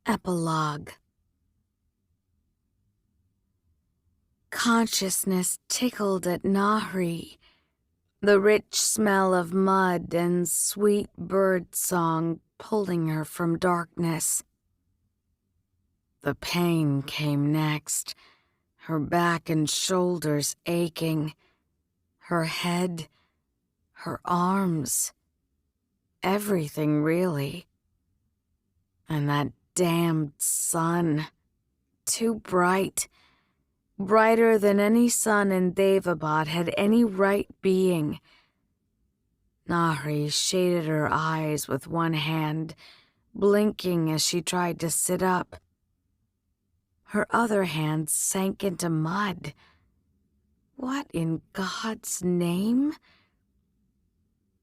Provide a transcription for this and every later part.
Epilogue. Consciousness tickled at Nahri, the rich smell of mud and sweet bird song pulling her from darkness. The pain came next, her back and shoulders aching, her head, her arms, everything really. And that damned sun, too bright, brighter than any sun in Daevabad had any right being. Nahri shaded her eyes with one hand, blinking as she tried to sit up. Her other hand sank into mud. What in God's name?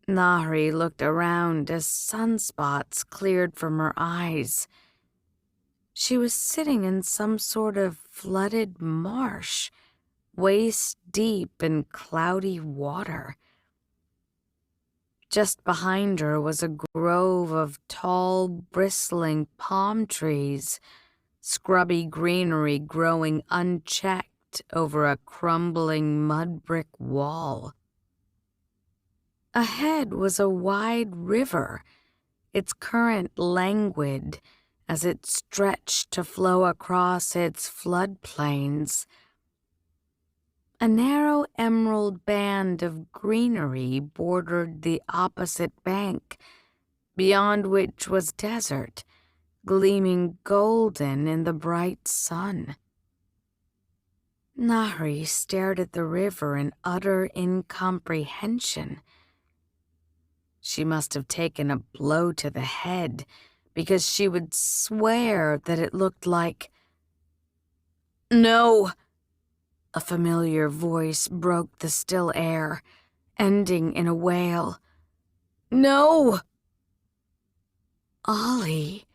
Nahri looked around as sunspots cleared from her eyes. She was sitting in some sort of flooded marsh, waist deep in cloudy water. Just behind her was a grove of tall, bristling palm trees, scrubby greenery growing unchecked over a crumbling mud brick wall. Ahead was a wide river, its current languid as it stretched to flow across its floodplains. A narrow emerald band of greenery bordered the opposite bank, beyond which was desert, gleaming golden in the bright sun. Nahri stared at the river in utter incomprehension. She must have taken a blow to the head, because she would swear that it looked like... "No!" A familiar voice broke the still air, ending in a wail. "No!" Ollie.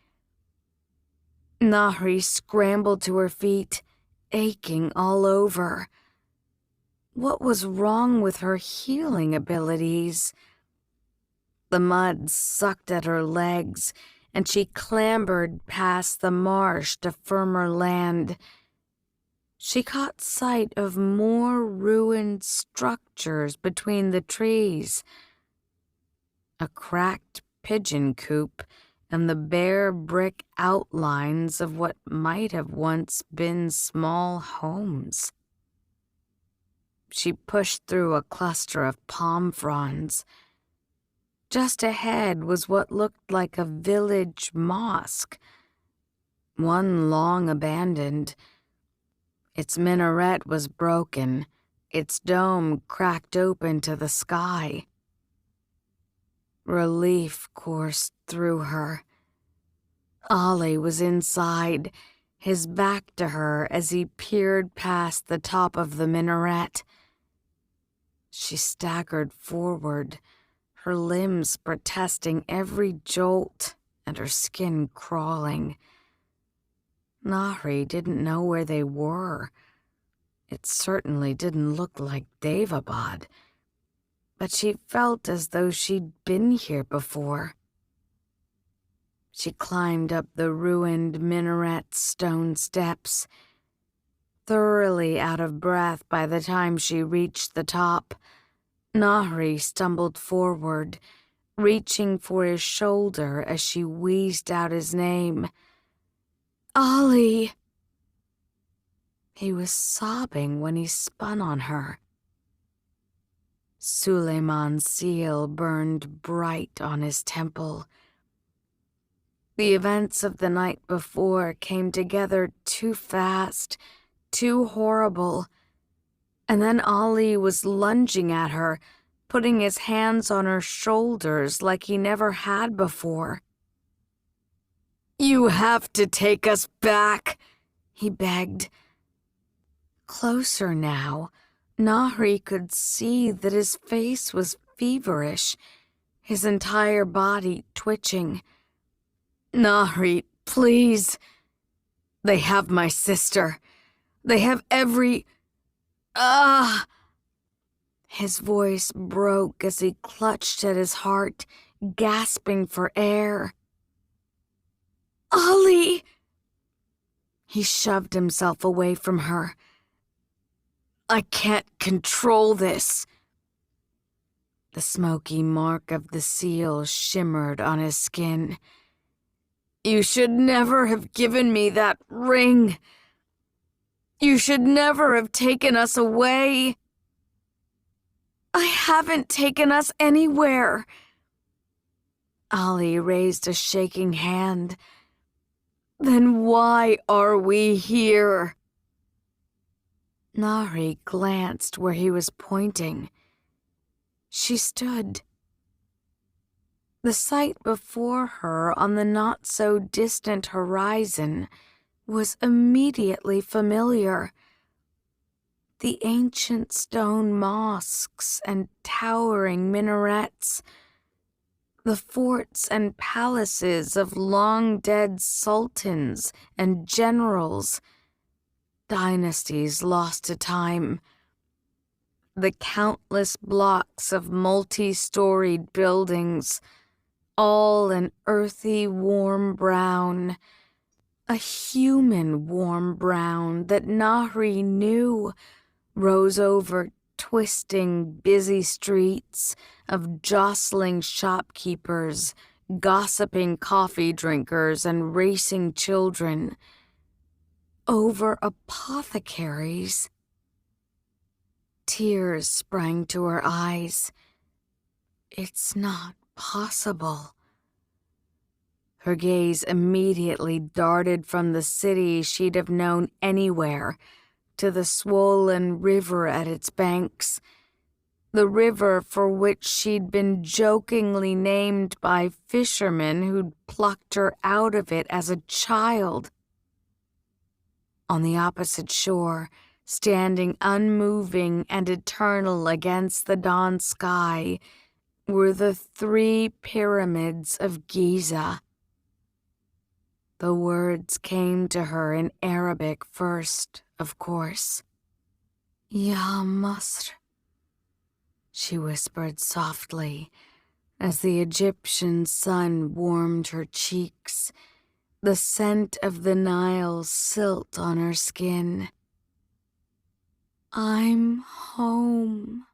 Nahri scrambled to her feet, aching all over. What was wrong with her healing abilities? The mud sucked at her legs, and she clambered past the marsh to firmer land. She caught sight of more ruined structures between the trees. A cracked pigeon coop and the bare brick outlines of what might have once been small homes. She pushed through a cluster of palm fronds. Just ahead was what looked like a village mosque, one long abandoned. Its minaret was broken, its dome cracked open to the sky. Relief coursed through her. Ollie was inside, his back to her as he peered past the top of the minaret. She staggered forward, her limbs protesting every jolt and her skin crawling. Nahri didn't know where they were. It certainly didn't look like Daevabad, but she felt as though she'd been here before. She climbed up the ruined minaret stone steps, thoroughly out of breath by the time she reached the top. Nahri stumbled forward, reaching for his shoulder as she wheezed out his name. "Ollie!" He was sobbing when he spun on her. Suleiman's seal burned bright on his temple. The events of the night before came together too fast, too horrible. And then Ollie was lunging at her, putting his hands on her shoulders like he never had before. "You have to take us back," he begged. Closer now, Nahri could see that his face was feverish, his entire body twitching. "Nahri, please. They have my sister. They have every... Ah!" His voice broke as he clutched at his heart, gasping for air. "Ollie!" He shoved himself away from her. I can't control this. The smoky mark of the seal shimmered on his skin. You should never have given me that ring. You should never have taken us away. I haven't taken us anywhere. Ali raised a shaking hand. Then why are we here? Nahri glanced where he was pointing. She stood. The sight before her on the not-so-distant horizon was immediately familiar. The ancient stone mosques and towering minarets, the forts and palaces of long-dead sultans and generals, dynasties lost to time, the countless blocks of multi-storied buildings, all an earthy warm brown, a human warm brown that Nahri knew rose over twisting, busy streets of jostling shopkeepers, gossiping coffee drinkers, and racing children, over apothecaries. Tears sprang to her eyes. It's not possible. Her gaze immediately darted from the city she'd have known anywhere to the swollen river at its banks, the river for which she'd been jokingly named by fishermen who'd plucked her out of it as a child. On the opposite shore, standing unmoving and eternal against the dawn sky, were the 3 pyramids of Giza. The words came to her in Arabic first, of course. Ya Masr, she whispered softly as the Egyptian sun warmed her cheeks, the scent of the Nile silt on her skin. I'm home.